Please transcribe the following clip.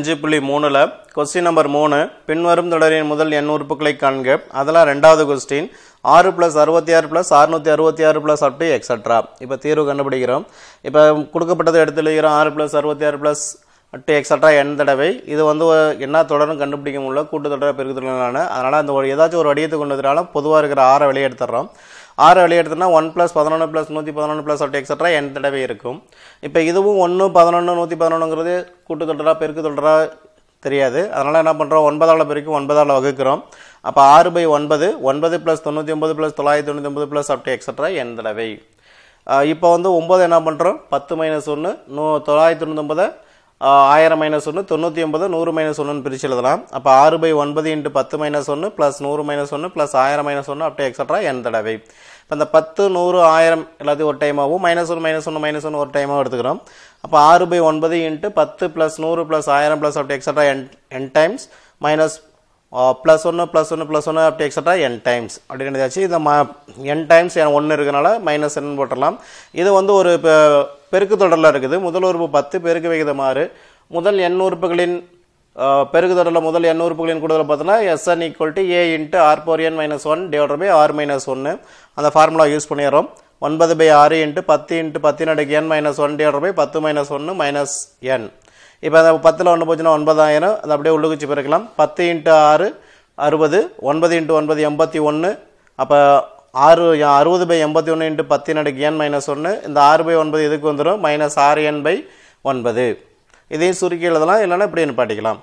5.3ல question number 3 பின்வரும் தொடரின் முதல் n உறுப்புகளை காண்க. அதெல்லாம் ரெண்டாவது கொஸ்டின் 6 + 66 + 666 + up to etc. இப்போ தீர்வு கண்டுபிடிக்கிறோம். இப்போ கொடுக்கப்பட்டதை எடுத்து எழுதுகிறோம் 6 + 66 + up to etc. n தடவை. இது வந்து என்ன தொடர்னு கண்டுபிடிக்க முடியல, கூட்டு தொடர் பெருக்கு தொடரான. அதனால அந்த ஏதாச்சும் ஒரு வடிவத்தை கொண்டு வந்தாலும் பொதுவாக இருக்கிற 6 வெளியே எடுத்துறோம். 6 வெளியே எடுத்தோம்னா 1 + 11 + 111 + up to etc. n தடவை இருக்கும். இப்போ இதுவும் 1 11 111ங்கிறது கூட்டு தொடரா பெருக்கு தொடரா தெரியாது. அதனால என்ன பண்றோம், 9ஆல் பெருக்கி 9ஆல் வகுக்கிறோம். அப்ப 6/9 9 + 99 + 999 + up to etc. n தடவை. இப்போ வந்து 9 என்ன பண்றோம், 10 - 1 999 1000 - 1 99 100 - 1 பிரிச்சு எழுதலாம். அப்ப 6/9 × 10 - 1 + 100 - 1 + 1000 - 1 up to etc. n தடவை. இப்போ இந்த 10 100 1000 எல்லாத்தையும் ஒரு டைம் ஆகும், -1 -1 -1 ஒரு டைமாக எடுத்துக்கிறோம். அப்போ 6/9 × 10 + 100 + 1000 + up to etc. n times minus +1 +1 +1 up to etc. n times அப்படின்னு எழுதியாச்சு. இந்த n டைம்ஸ் 1 இருக்கனால -n போட்டுடலாம். இது வந்து ஒரு பெருக்கு தொடரில் இருக்குது. முதல் உறுப்பு 10, பெருக்கு விகிதம் 6. முதல் n உறுப்புகளின் பெருக்கு தொடரில் முதல் n உறுப்புகளின் கூடுதல் பார்த்தோன்னா Sn = a × r⁴n - 1 / r - 1. அந்த ஃபார்முலா யூஸ் பண்ணிடுறோம். 9/6 × 10 × 10⁻n - 1 / 10 - 1 - n. இப்போ அந்த 10ல் 1 போச்சுன்னா 9000, அது அப்படியே உள்ளுக்குச்சு பிறக்கலாம். 10 × 6 60, 9 × 9 81. அப்போ 60/81 × 10⁻n - 1. இந்த 6/9 இதுக்கு வந்துடும் -6n/9. இதையும் சுருக்கி எழுதலாம், இல்லைன்னா இப்படி நிப்பாட்டிக்கலாம்.